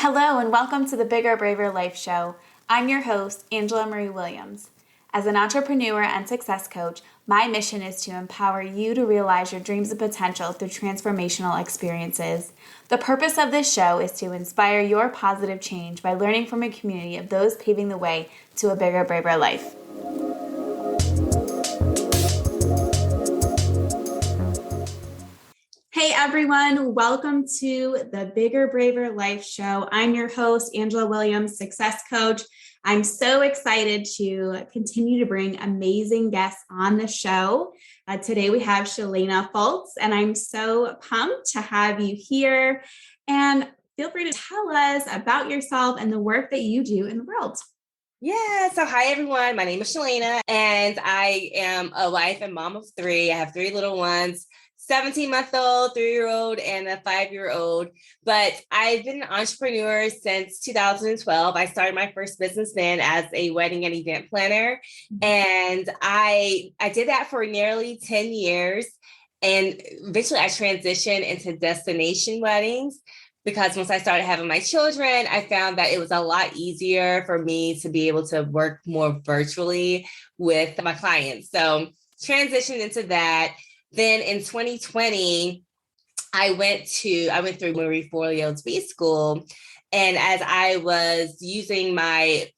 Hello and welcome to the Bigger, Braver Life Show. I'm your host, Angela Marie Williams. As an entrepreneur and success coach, my mission is to empower you to realize your dreams and potential through transformational experiences. The purpose of this show is to inspire your positive change by learning from a community of those paving the way to a bigger, braver life. Hey everyone, welcome to the Bigger, Braver Life Show. I'm your host, Angela Williams, success coach. I'm so excited to continue to bring amazing guests on the show. Today we have Cheylaina Fultz, and I'm so pumped to have you here. And feel free to tell us about yourself and the work that you do in the world. Yeah. So hi, everyone. My name is Cheylaina, and I am a wife and mom of three. I have three little ones, 17-month-old, 3-year-old, and a 5-year-old. But I've been an entrepreneur since 2012. I started my first business then as a wedding and event planner. And I did that for nearly 10 years. And eventually I transitioned into destination weddings, because once I started having my children, I found that it was a lot easier for me to be able to work more virtually with my clients. So transitioned into that. Then in 2020, I went through Marie Forleo's B School. And as I was using my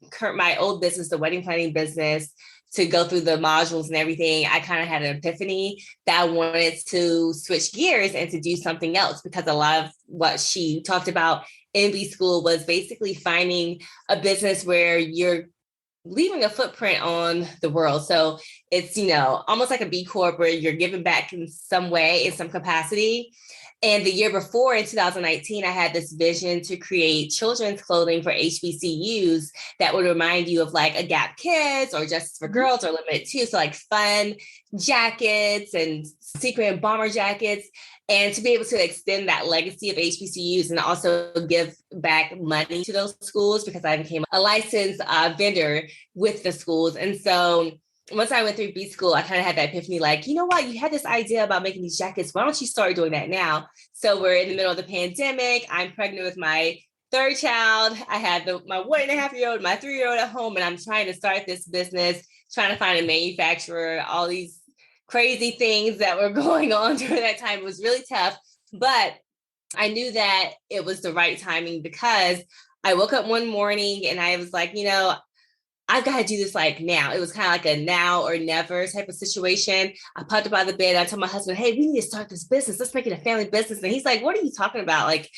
old business, the wedding planning business, to go through the modules and everything, I kind of had an epiphany that I wanted to switch gears and to do something else, because a lot of what she talked about in B School was basically finding a business where you're leaving a footprint on the world. So it's, almost like a B Corp where you're giving back in some way, in some capacity. And the year before, in 2019, I had this vision to create children's clothing for HBCUs that would remind you of like a Gap Kids or Justice for Girls or Limited Too. So like fun jackets and sequin and bomber jackets. And to be able to extend that legacy of HBCUs and also give back money to those schools, because I became a licensed vendor with the schools. And so once I went through B School, I kind of had that epiphany, like, you know what, you had this idea about making these jackets. Why don't you start doing that now? So we're in the middle of the pandemic. I'm pregnant with my third child. I had my 1.5-year-old, my 3-year-old at home, and I'm trying to start this business, trying to find a manufacturer, all these crazy things that were going on during that time. It was really tough, but I knew that it was the right timing, because I woke up one morning and I was like, I've got to do this like now. It was kind of like a now or never type of situation. I popped up out of the bed. I told my husband, hey, we need to start this business. Let's make it a family business. And he's like, what are you talking about? And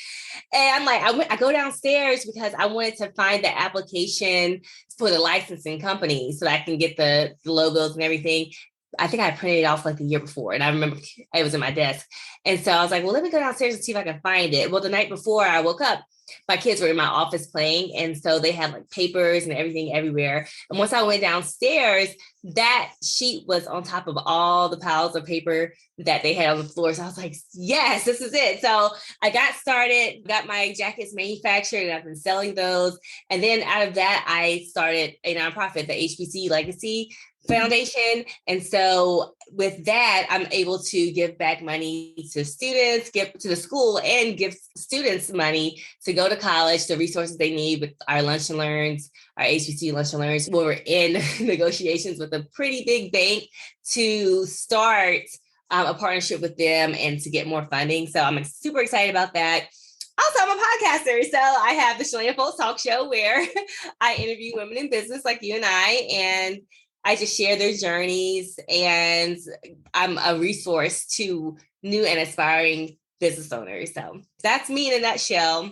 I'm like, I go downstairs because I wanted to find the application for the licensing company so that I can get the logos and everything. I think I printed it off like the year before, and I remember it was in my desk. And so I was like, well, let me go downstairs and see if I can find it. Well, the night before I woke up, my kids were in my office playing. And so they had like papers and everything everywhere. And once I went downstairs, that sheet was on top of all the piles of paper that they had on the floor. So I was like, yes, this is it. So I got started, got my jackets manufactured, and I've been selling those. And then out of that, I started a nonprofit, the HBCU Legacy Foundation. And so with that, I'm able to give back money to students, give to the school, and give students money to go to college, the resources they need with our lunch and learns, our HBCU lunch and learns. We're in negotiations with a pretty big bank to start a partnership with them and to get more funding. So I'm super excited about that. Also, I'm a podcaster. So I have the Cheylaina Fultz Talk Show, where I interview women in business like you and I just share their journeys, and I'm a resource to new and aspiring business owners. So that's me in a nutshell.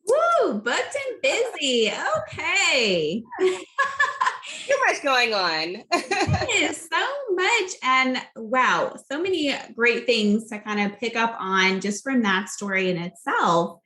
Woo, booked and busy. Okay. Too much going on. Yes, so much. And wow, so many great things to kind of pick up on just from that story in itself.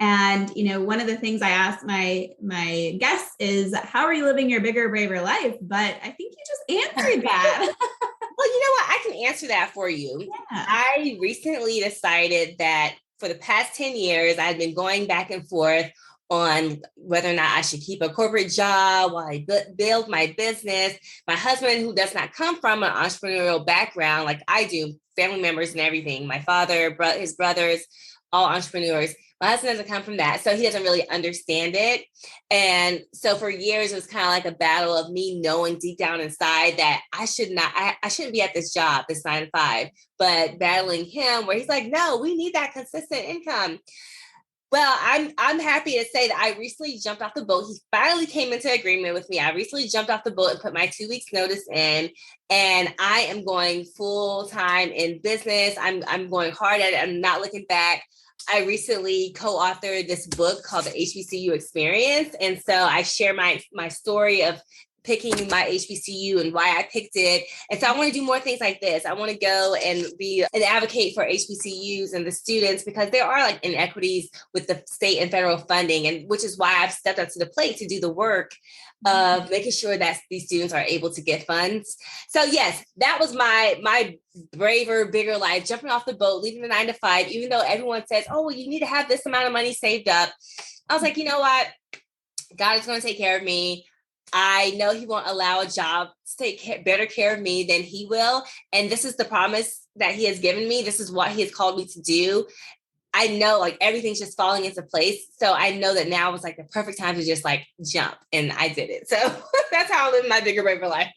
And, one of the things I asked my guests is, how are you living your bigger, braver life? But I think you just answered that. Well, you know what? I can answer that for you. Yeah. I recently decided that for the past 10 years, I've been going back and forth on whether or not I should keep a corporate job while I build my business. My husband, who does not come from an entrepreneurial background like I do, family members and everything, my father, his brothers, all entrepreneurs. My husband doesn't come from that, so he doesn't really understand it. And so for years, it was kind of like a battle of me knowing deep down inside that I shouldn't be at this job, this 9 to 5, but battling him where he's like, no, we need that consistent income. Well, I'm happy to say that I recently jumped off the boat. He finally came into agreement with me. I recently jumped off the boat and put my 2 weeks notice in, and I am going full time in business. I'm going hard at it. I'm not looking back. I recently co-authored this book called the HBCU Experience, and so I share my story of picking my HBCU and why I picked it. And so I want to do more things like this. I want to go and be an advocate for HBCUs and the students, because there are like inequities with the state and federal funding, and which is why I've stepped up to the plate to do the work of making sure that these students are able to get funds. So yes, that was my braver, bigger life, jumping off the boat, leaving the 9 to 5, even though everyone says, oh, well, you need to have this amount of money saved up. I was like, you know what? God is going to take care of me. I know he won't allow a job to take better care of me than he will. And this is the promise that he has given me. This is what he has called me to do. I know like everything's just falling into place. So I know that now was like the perfect time to just like jump, and I did it. So that's how I live my bigger, braver life.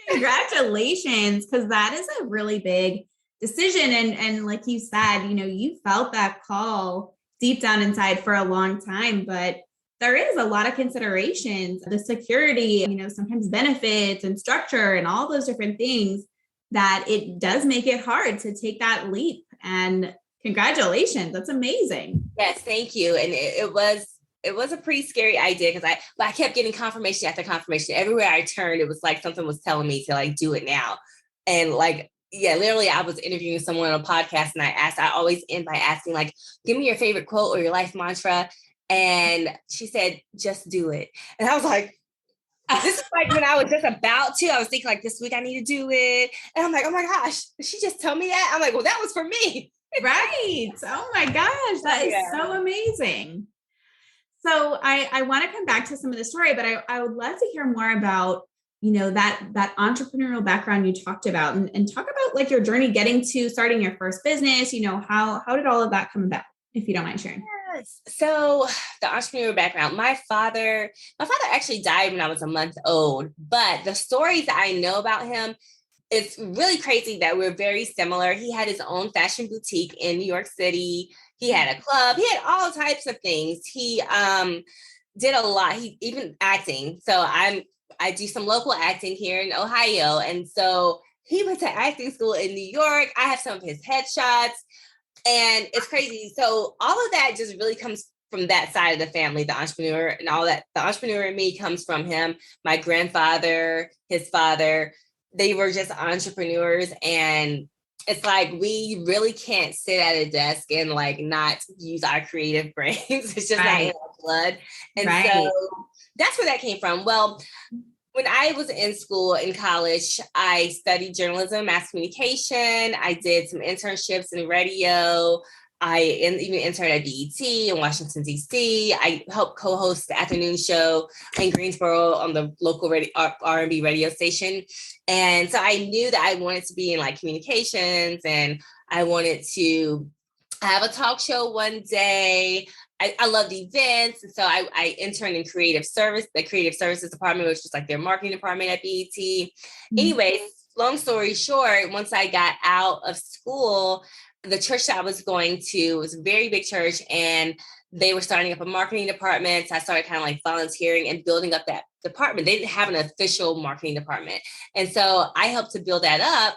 Congratulations, because that is a really big decision. And like you said, you felt that call deep down inside for a long time, but there is a lot of considerations, the security, sometimes benefits and structure and all those different things, that it does make it hard to take that leap. And congratulations. That's amazing. Yes, thank you. And it was a pretty scary idea, because I kept getting confirmation after confirmation. Everywhere I turned, it was like something was telling me to like do it now. And like, yeah, literally I was interviewing someone on a podcast, and I always end by asking like, give me your favorite quote or your life mantra. And she said, just do it. And I was like, this is like when I was just about to, I was thinking like, this week I need to do it. And I'm like, oh my gosh, did she just tell me that? I'm like, well, that was for me. Right. Oh my gosh. That is so amazing. So I want to come back to some of the story, but I would love to hear more about, that entrepreneurial background you talked about, and talk about like your journey getting to starting your first business. How did all of that come about, if you don't mind sharing? Yes. So the entrepreneurial background, my father actually died when I was a month old, but the stories that I know about him, it's really crazy that we're very similar. He had his own fashion boutique in New York City. He had a club. He had all types of things. He did a lot. He even acting. So I do some local acting here in Ohio. And so he went to acting school in New York. I have some of his headshots. And it's crazy. So all of that just really comes from that side of the family, the entrepreneur and all that. The entrepreneur in me comes from him. My grandfather, his father, they were just entrepreneurs. And it's like, we really can't sit at a desk and like not use our creative brains. It's just not in our blood. And so that's where that came from. Well, when I was in school, in college, I studied journalism, mass communication. I did some internships in radio. I even interned at BET in Washington, D.C. I helped co-host the afternoon show in Greensboro on the local R&B radio station. And so I knew that I wanted to be in like communications, and I wanted to have a talk show one day. I loved events. And so I interned in the creative services department, which was like their marketing department at BET. Mm-hmm. Anyways, long story short, once I got out of school, the church that I was going to was a very big church, and they were starting up a marketing department. So I started kind of like volunteering and building up that department. They didn't have an official marketing department. And so I helped to build that up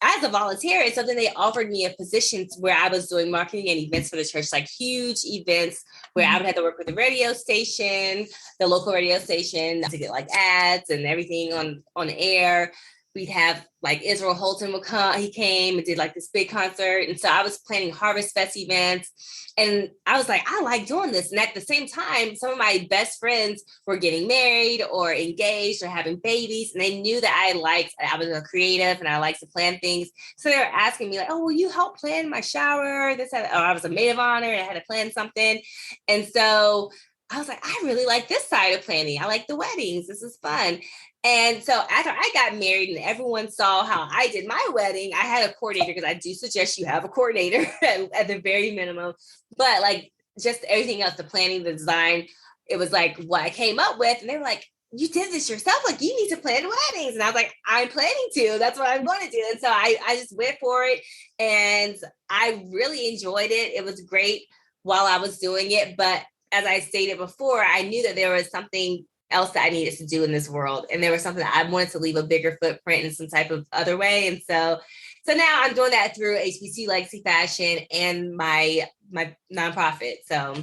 as a volunteer. And so then they offered me a position where I was doing marketing and events for the church, like huge events where I would have to work with the radio station, the local radio station, to get like ads and everything on air. We'd have like Israel Holton would come. He came and did like this big concert. And so I was planning Harvest Fest events. And I was like, I like doing this. And at the same time, some of my best friends were getting married or engaged or having babies. And they knew that I was a creative and I liked to plan things. So they were asking me like, oh, will you help plan my shower? Or I was a maid of honor and I had to plan something. And so I was like, I really like this side of planning. I like the weddings. This is fun. And so after I got married and everyone saw how I did my wedding, I had a coordinator, because I do suggest you have a coordinator at the very minimum. But like just everything else, the planning, the design, it was like what I came up with. And they were like, you did this yourself. Like, you need to plan weddings. And I was like, I'm planning to. That's what I'm going to do. And so I just went for it. And I really enjoyed it. It was great while I was doing it. But as I stated before, I knew that there was something else that I needed to do in this world. And there was something that I wanted to leave a bigger footprint in some type of other way. And so now I'm doing that through HBCU Legacy Fashion and my nonprofit. So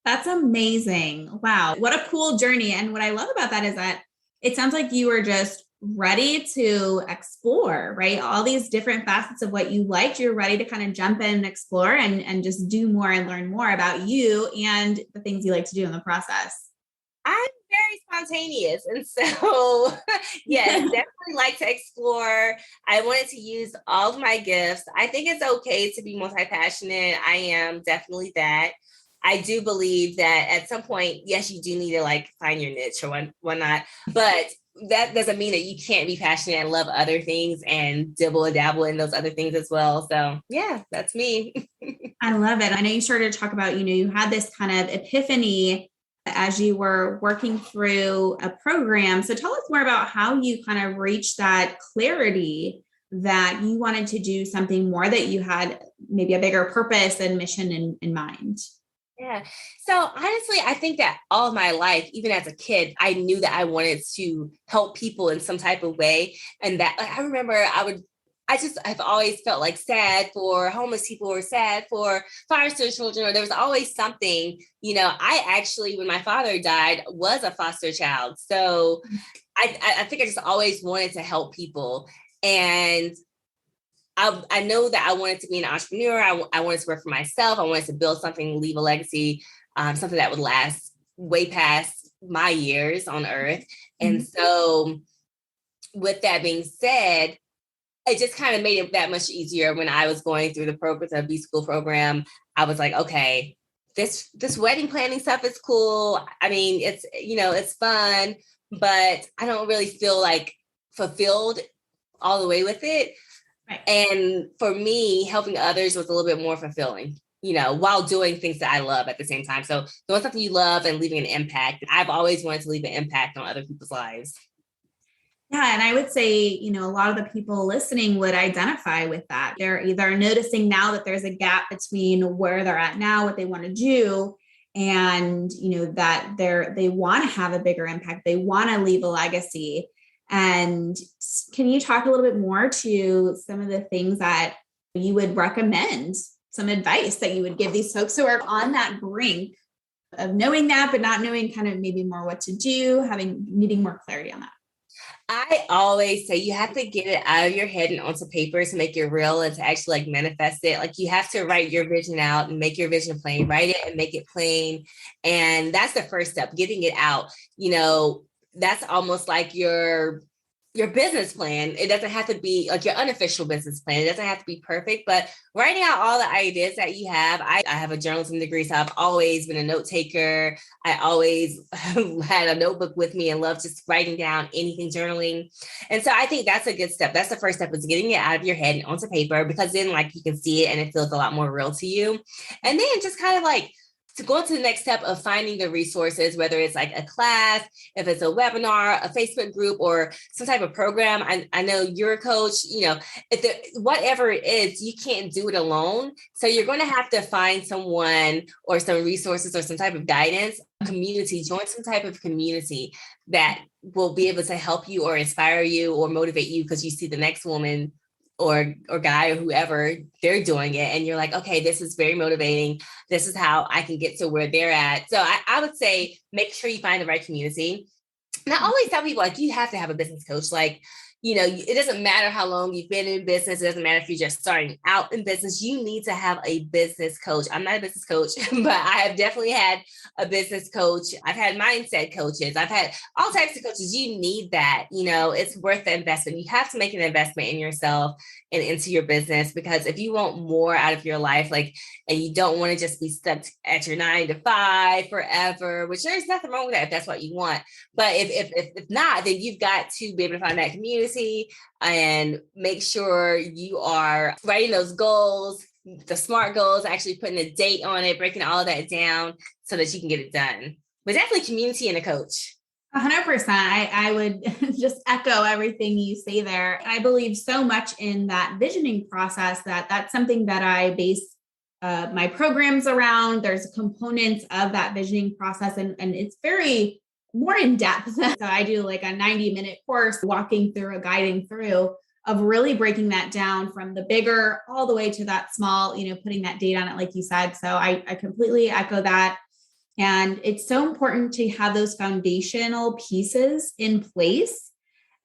that's amazing. Wow. What a cool journey. And what I love about that is that it sounds like you were just ready to explore, right? All these different facets of what you liked. You're ready to kind of jump in and explore and just do more and learn more about you and the things you like to do in the process. I'm very spontaneous. And so, yes, definitely like to explore. I wanted to use all of my gifts. I think it's okay to be multi-passionate. I am definitely that. I do believe that at some point, yes, you do need to like find your niche or whatnot, but that doesn't mean that you can't be passionate and love other things and dibble and dabble in those other things as well. So yeah, that's me. I love it. I know you started to talk about, you had this kind of epiphany as you were working through a program. So tell us more about how you kind of reached that clarity that you wanted to do something more, that you had maybe a bigger purpose and mission in mind. Yeah. So honestly, I think that all of my life, even as a kid, I knew that I wanted to help people in some type of way. And that I remember I've always felt like sad for homeless people or sad for foster children, or there was always something, I actually, when my father died, was a foster child. So I think I just always wanted to help people. And I know that I wanted to be an entrepreneur. I wanted to work for myself. I wanted to build something, leave a legacy, something that would last way past my years on earth. Mm-hmm. And so with that being said, it just kind of made it that much easier when I was going through the B-School program. I was like, okay, this wedding planning stuff is cool. I mean, it's fun, but I don't really feel like fulfilled all the way with it. Right. And for me, helping others was a little bit more fulfilling, while doing things that I love at the same time. So doing something you love and leaving an impact. I've always wanted to leave an impact on other people's lives. Yeah. And I would say, a lot of the people listening would identify with that. They're either noticing now that there's a gap between where they're at now, what they want to do, and, that they want to have a bigger impact. They want to leave a legacy. And can you talk a little bit more to some of the things that you would recommend, some advice that you would give these folks who are on that brink of knowing that, but not knowing kind of maybe more what to do, needing more clarity on that? I always say you have to get it out of your head and onto paper to make it real and to actually like manifest it. Like you have to write your vision out and make your vision plain, write it and make it plain. And that's the first step, getting it out. That's almost like your business plan. It doesn't have to be like your unofficial business plan. It doesn't have to be perfect, but writing out all the ideas that you have. I have a journalism degree, so I've always been a note taker. I always had a notebook with me and love just writing down anything, journaling. And so I think that's a good step. That's the first step, is getting it out of your head and onto paper, because then like you can see it and it feels a lot more real to you. And then just kind of like to go to the next step of finding the resources, whether it's like a class, if it's a webinar, a Facebook group, or some type of program. I know you're a coach, whatever it is, you can't do it alone. So you're going to have to find someone or some resources or some type of guidance, community, join some type of community that will be able to help you or inspire you or motivate you, because you see the next woman or guy or whoever, they're doing it. And you're like, okay, this is very motivating. This is how I can get to where they're at. So I would say, make sure you find the right community. And I always tell people, like, you have to have a business coach. Like, it doesn't matter how long you've been in business. It doesn't matter if you're just starting out in business. You need to have a business coach. I'm not a business coach, but I have definitely had a business coach. I've had mindset coaches. I've had all types of coaches. You need that. It's worth the investment. You have to make an investment in yourself and into your business, because if you want more out of your life, and you don't want to just be stuck at your 9 to 5 forever, which there's nothing wrong with that if that's what you want. But if not, then you've got to be able to find that community and make sure you are writing those goals, the SMART goals, actually putting a date on it, breaking all of that down so that you can get it done. But definitely community and a coach. 100%. I would just echo everything you say there. I believe so much in that visioning process that's something that I base my programs around. There's components of that visioning process, and it's very more in depth. So I do like a 90-minute course walking through, guiding through of really breaking that down from the bigger all the way to that small, putting that date on it, like you said. So I completely echo that. And it's so important to have those foundational pieces in place.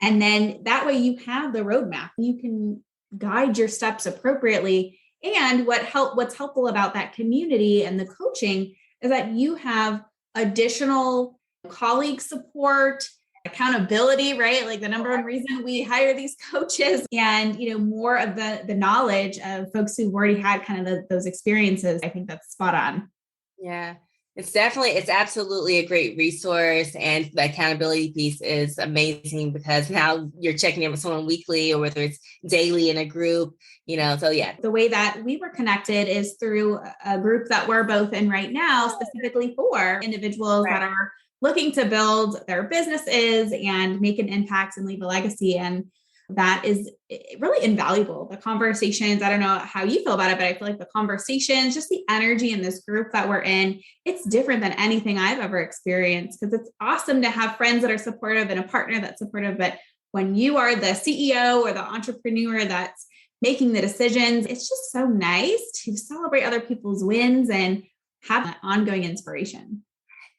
And then that way you have the roadmap. You can guide your steps appropriately. And what's helpful about that community and the coaching is that you have additional colleague support, accountability, right? Like the number one reason we hire these coaches, and, more of the knowledge of folks who've already had kind of those experiences. I think that's spot on. Yeah. It's absolutely a great resource. And the accountability piece is amazing, because now you're checking in with someone weekly, or whether it's daily in a group, so yeah. The way that we were connected is through a group that we're both in right now, specifically for individuals that are looking to build their businesses and make an impact and leave a legacy. And that is really invaluable. The conversations, I don't know how you feel about it, but I feel like the conversations, just the energy in this group that we're in, it's different than anything I've ever experienced, because it's awesome to have friends that are supportive and a partner that's supportive. But when you are the CEO or the entrepreneur that's making the decisions, it's just so nice to celebrate other people's wins and have that ongoing inspiration.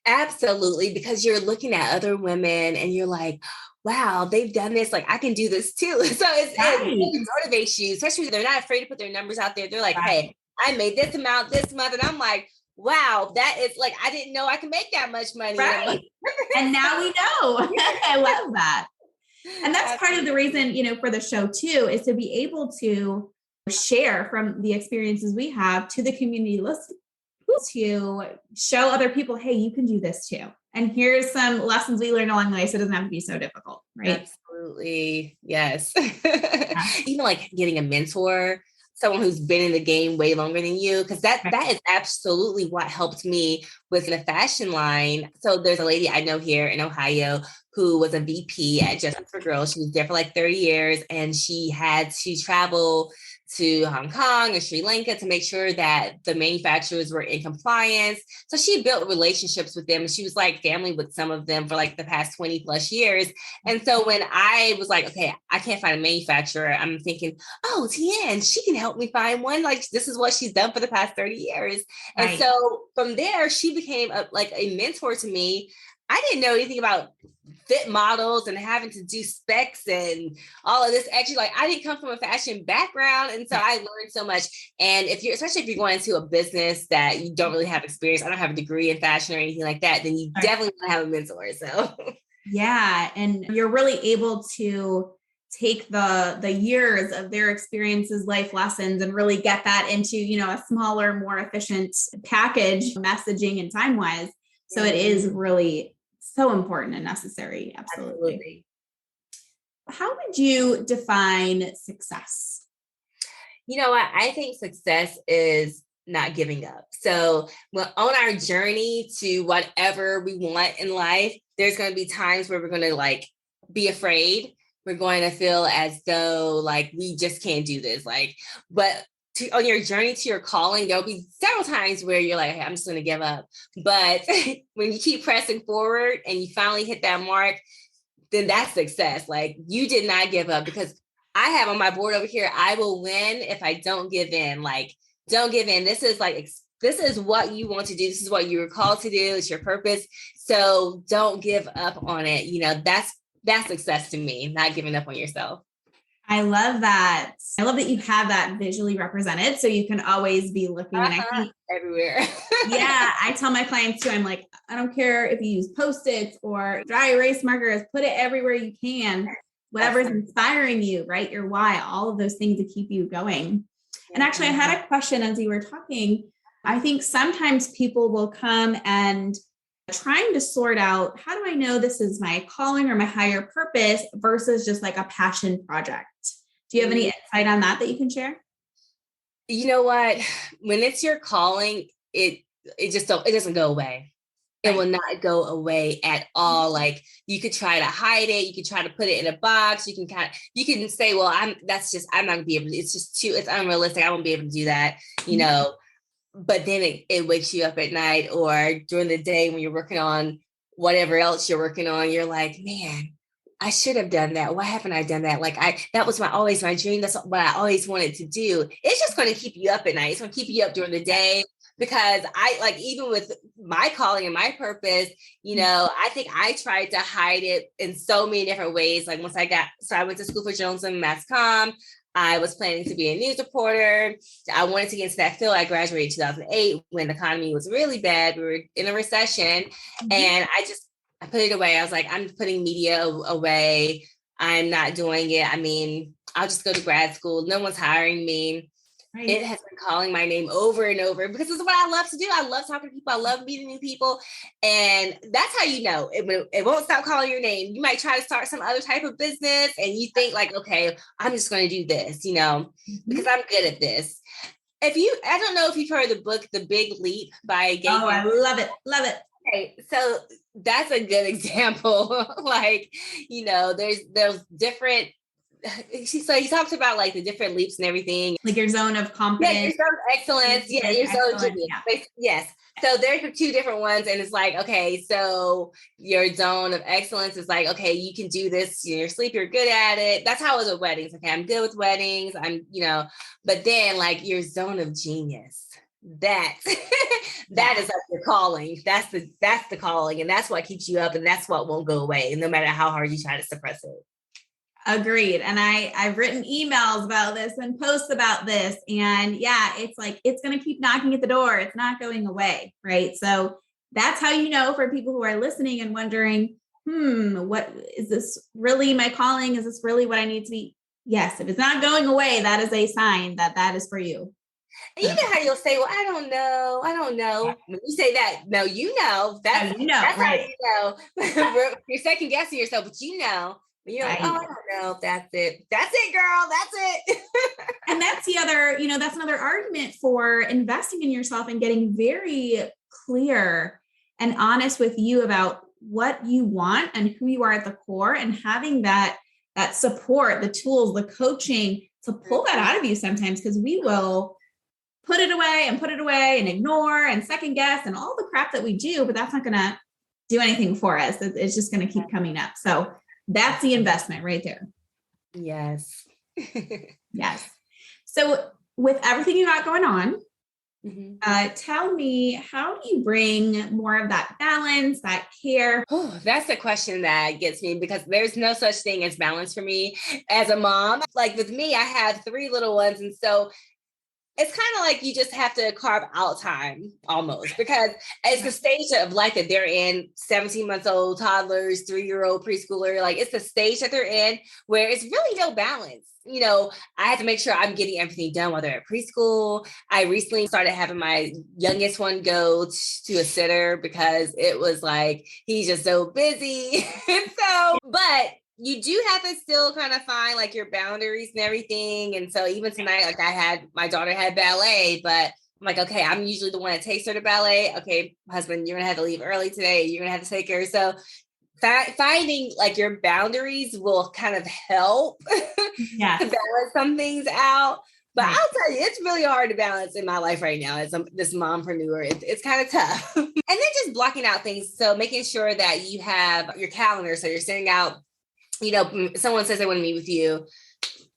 Absolutely, because you're looking at other women and you're like, wow, they've done this. Like, I can do this too. So it really motivates you, especially if they're not afraid to put their numbers out there. They're like, hey, I made this amount this month. And I'm like, wow, that is like, I didn't know I can make that much money. Right. And now we know. I love that. And that's part of the reason, for the show too, is to be able to share from the experiences we have to the community listeners, to show other people, hey, you can do this too. And here's some lessons we learned along the way, so it doesn't have to be so difficult, right? Absolutely. Yes. Even like getting a mentor, someone who's been in the game way longer than you, because that is absolutely what helped me with the fashion line. So there's a lady I know here in Ohio who was a VP at Justice for Girls. She was there for like 30 years, and she had to travel to Hong Kong and Sri Lanka to make sure that the manufacturers were in compliance. So she built relationships with them, and she was like family with some of them for like the past 20 plus years. And so when I was like, okay, I can't find a manufacturer, I'm thinking, oh, Tian, she can help me find one. Like, this is what she's done for the past 30 years. Right. And so from there, she became a mentor to me. I didn't know anything about fit models and having to do specs and all of this. Actually, like, I didn't come from a fashion background. And so I learned so much. And especially if you're going into a business that you don't really have experience, I don't have a degree in fashion or anything like that, then you definitely want to have a mentor. So yeah. And you're really able to take the years of their experiences, life lessons, and really get that into, a smaller, more efficient package, messaging and time-wise. So it is really so important and necessary. Absolutely. How would you define success? You know what? I think success is not giving up. So on our journey to whatever we want in life, there's going to be times where we're going to like be afraid. We're going to feel as though like we just can't do this. But on your journey to your calling, there'll be several times where you're like, hey, I'm just going to give up. But when you keep pressing forward and you finally hit that mark, then that's success. Like, you did not give up, because I have on my board over here, I will win if I don't give in. Like, don't give in. This is what you want to do. This is what you were called to do. It's your purpose. So don't give up on it. That's That's success to me, not giving up on yourself. I love that. I love that you have that visually represented so you can always be looking. And I think everywhere. Yeah, I tell my clients too, I'm like, I don't care if you use Post-its or dry erase markers, put it everywhere you can, whatever's inspiring you, right? Your why, all of those things to keep you going. And actually, I had a question as you were talking. I think sometimes people will come and trying to sort out, how do I know this is my calling or my higher purpose versus just like a passion project? Do you have any insight on that you can share? You know what? When it's your calling, it doesn't go away. It will not go away at all. Like you could try to hide it. You could try to put it in a box. You can say, well, I'm not gonna be able to, it's unrealistic. I won't be able to do that, but then it wakes you up at night or during the day when you're working on whatever else you're working on, you're like, man, I should have done that. Why haven't I done that? Like that was always my dream. That's what I always wanted to do. It's just going to keep you up at night. It's going to keep you up during the day because even with my calling and my purpose, I think I tried to hide it in so many different ways. Like I went to school for journalism and mass comm. I was planning to be a news reporter. I wanted to get into that field. I graduated in 2008 when the economy was really bad. We were in a recession and I put it away. I was like, I'm putting media away. I'm not doing it. I mean, I'll just go to grad school. No one's hiring me. Right. It has been calling my name over and over because it's what I love to do. I love talking to people. I love meeting new people. And that's how you know it won't stop calling your name. You might try to start some other type of business and you think like, okay, I'm just going to do this, because I'm good at this. I don't know if you've heard the book, The Big Leap by Gates. Oh, I love it. Love it. Okay, so that's a good example. Like, there's different. So he talks about like the different leaps and everything. Like your zone of confidence. Yeah, your zone of excellence. Yeah, your zone of genius. Yeah. Yes. So there's two different ones. And it's like, okay, so your zone of excellence is like, okay, you can do this in your sleep. You're good at it. That's how it was with weddings. Okay, I'm good with weddings. But then like your zone of genius, that is like your calling. That's the calling. And that's what keeps you up. And that's what won't go away. No matter how hard you try to suppress it. Agreed. And I've written emails about this and posts about this. And it's like, it's going to keep knocking at the door. It's not going away. Right. So that's how for people who are listening and wondering, what is this really my calling? Is this really what I need to be? Yes. If it's not going away, that is a sign that is for you. And you know how you'll say, well, I don't know. When you say that, no, that's right. How you're second guessing yourself, but you're like, oh, I don't know if that's it. That's it, girl. That's it. And that's that's another argument for investing in yourself and getting very clear and honest with you about what you want and who you are at the core and having that support, the tools, the coaching to pull that out of you sometimes, because we will put it away and ignore and second guess and all the crap that we do, but that's not going to do anything for us. It's just going to keep coming up. So that's the investment right there. Yes. Yes. So with everything you got going on, tell me, how do you bring more of that balance, that care? Oh, that's a question that gets me because there's no such thing as balance for me as a mom. Like with me, I have 3 little ones. And so it's kind of like you just have to carve out time almost because it's the stage of life that they're in, 17-month-old toddlers, 3-year-old preschooler. Like it's the stage that they're in where it's really no balance. I have to make sure I'm getting everything done while they're at preschool. I recently started having my youngest one go to a sitter because it was like, he's just so busy. But you do have to still kind of find like your boundaries and everything. And so even tonight, like my daughter had ballet, but I'm like, okay, I'm usually the one that takes her to ballet. Okay, husband, you're going to have to leave early today. You're going to have to take her. So finding like your boundaries will kind of help to balance some things out. But I'll tell you, it's really hard to balance in my life right now as this mompreneur. It's kind of tough. And then just blocking out things. So making sure that you have your calendar. So you're sending out, someone says they want to meet with you.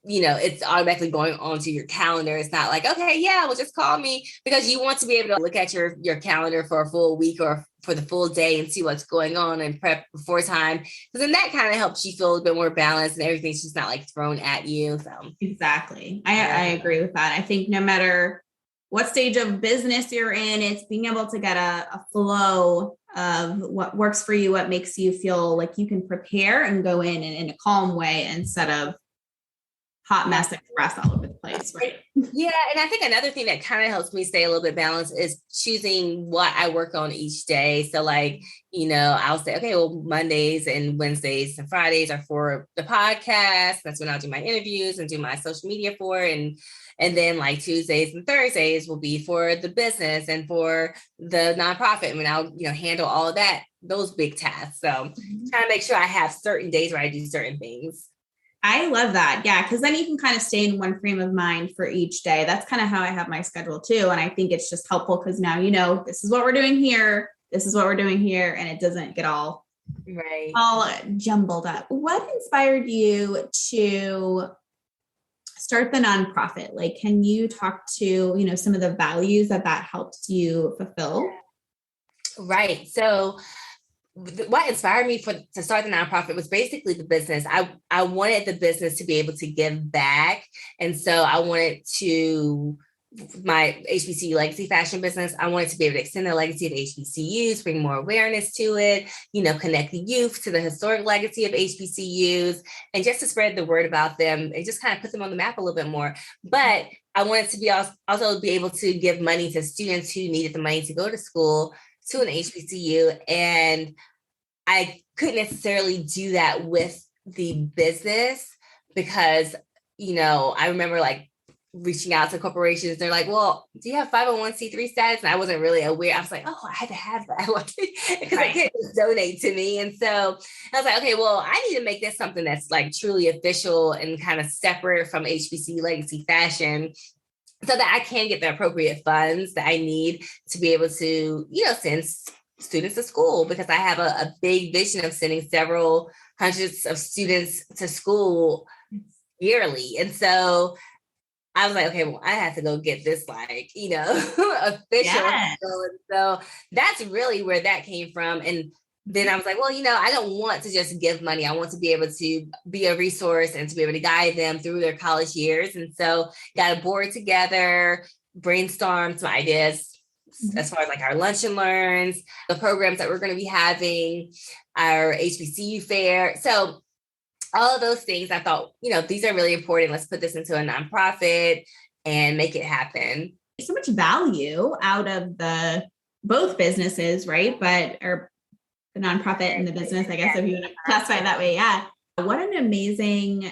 it's automatically going onto your calendar. It's not like, okay, yeah, well, just call me, because you want to be able to look at your calendar for a full week or for the full day and see what's going on and prep before time. Because then that kind of helps you feel a bit more balanced and everything's just not like thrown at you. So exactly. I agree with that. I think no matter what stage of business you're in, it's being able to get a flow of what works for you, what makes you feel like you can prepare and go in a calm way instead of hot mess express all over the place, right? Yeah. And I think another thing that kind of helps me stay a little bit balanced is choosing what I work on each day. So like, I'll say, okay, well, Mondays and Wednesdays and Fridays are for the podcast. That's when I'll do my interviews and do my social media for it. And then like Tuesdays and Thursdays will be for the business and for the nonprofit. I mean, I'll, handle all of that, those big tasks. So trying to make sure I have certain days where I do certain things. I love that. Yeah. Cause then you can kind of stay in one frame of mind for each day. That's kind of how I have my schedule too. And I think it's just helpful because now, this is what we're doing here. This is what we're doing here. And it doesn't get all jumbled up. What inspired you to start the nonprofit? Like, can you talk to, some of the values that helped you fulfill? Right. So what inspired me to start the nonprofit was basically the business. I wanted the business to be able to give back. And so I wanted to, my HBCU legacy fashion business, I wanted to be able to extend the legacy of HBCUs, bring more awareness to it, connect the youth to the historic legacy of HBCUs, and just to spread the word about them and just kind of put them on the map a little bit more. But I wanted to be also be able to give money to students who needed the money to go to school, to an HBCU. And I couldn't necessarily do that with the business because, I remember like reaching out to corporations. They're like, well, do you have 501c3 status? And I wasn't really aware. I was like, oh, I had to have that because I couldn't just donate to me. And so I was like, okay, well, I need to make this something that's like truly official and kind of separate from HBCU legacy fashion, so that I can get the appropriate funds that I need to be able to, send students to school, because I have a big vision of sending several hundreds of students to school yearly. And so I was like, okay, well, I have to go get this, like, official. Yes. And so that's really where that came from. And then I was like, well, I don't want to just give money. I want to be able to be a resource and to be able to guide them through their college years. And so got a board together, brainstormed some ideas as far as like our lunch and learns, the programs that we're going to be having, our HBCU fair. So all of those things, I thought, these are really important. Let's put this into a nonprofit and make it happen. So much value out of both businesses, right? Or the nonprofit and the business, I guess, if you want to classify it that way. Yeah. What an amazing,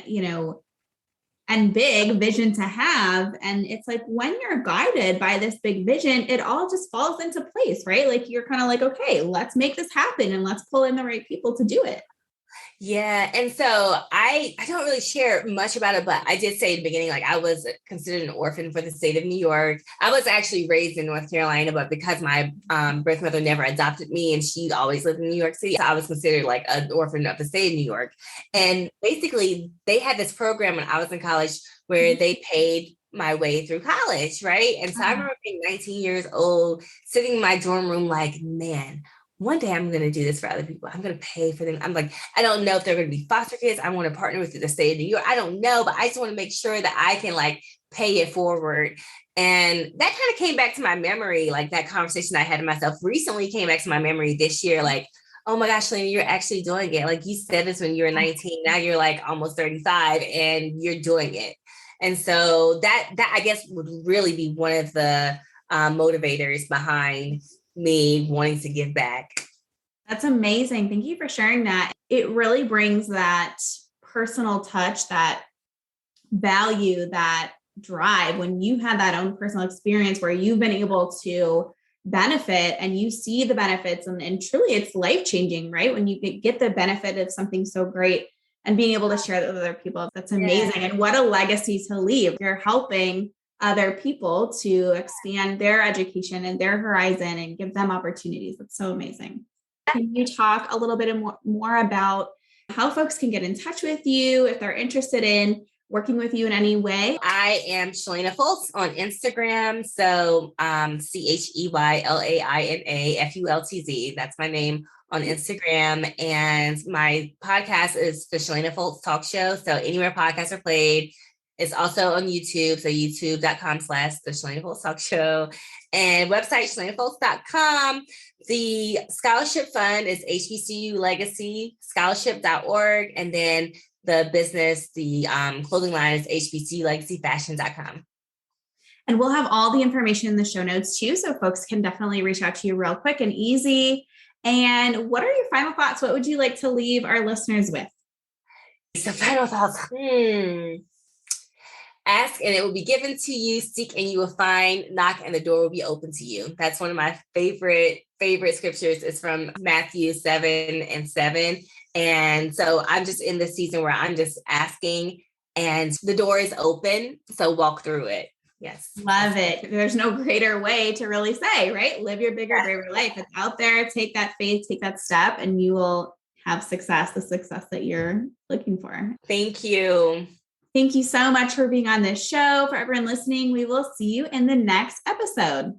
and big vision to have. And it's like, when you're guided by this big vision, it all just falls into place, right? Like you're kind of like, okay, let's make this happen and let's pull in the right people to do it. Yeah. And so I don't really share much about it, but I did say in the beginning, like I was considered an orphan for the state of New York. I was actually raised in North Carolina, but because my birth mother never adopted me and she always lived in New York City, I was considered like an orphan of the state of New York. And basically they had this program when I was in college where they paid my way through college, right? And so I remember being 19 years old, sitting in my dorm room like, man, one day I'm going to do this for other people. I'm going to pay for them. I'm like, I don't know if they're going to be foster kids. I want to partner with the state of New York. I don't know, but I just want to make sure that I can like pay it forward. And that kind of came back to my memory. Like that conversation I had to myself recently came back to my memory this year. Like, oh my gosh, Cheylaina, you're actually doing it. Like you said this when you were 19, now you're like almost 35 and you're doing it. And so that I guess would really be one of the motivators behind me wanting to give back. That's amazing. Thank you for sharing that. It really brings that personal touch, that value, that drive when you have that own personal experience where you've been able to benefit and you see the benefits and truly it's life-changing, right? When you get the benefit of something so great and being able to share that with other people, that's amazing. Yeah. And what a legacy to leave. You're helping other people to expand their education and their horizon and give them opportunities. That's so amazing. Can you talk a little bit more about how folks can get in touch with you if they're interested in working with you in any way? I am Cheylaina Fultz on Instagram. So CheylainaFultz. That's my name on Instagram. And my podcast is the Cheylaina Fultz Talk Show. So anywhere podcasts are played. It's also on YouTube. So youtube.com/the Cheylaina Fultz Talk Show. And website CheylainaFultz.com. The scholarship fund is HBCU Legacy Scholarship.org. And then the business, the clothing line is HBCULegacyFashion.com. And we'll have all the information in the show notes too, so folks can definitely reach out to you real quick and easy. And what are your final thoughts? What would you like to leave our listeners with? So final thoughts. Ask and it will be given to you. Seek and you will find. Knock and the door will be open to you. That's one of my favorite scriptures. It's from Matthew 7:7. And so I'm just in this season where I'm just asking and the door is open. So walk through it. Yes. Love it. There's no greater way to really say, right? Live your bigger, braver life. It's out there. Take that faith, take that step, and you will have success, the success that you're looking for. Thank you. Thank you so much for being on this show. For everyone listening, we will see you in the next episode.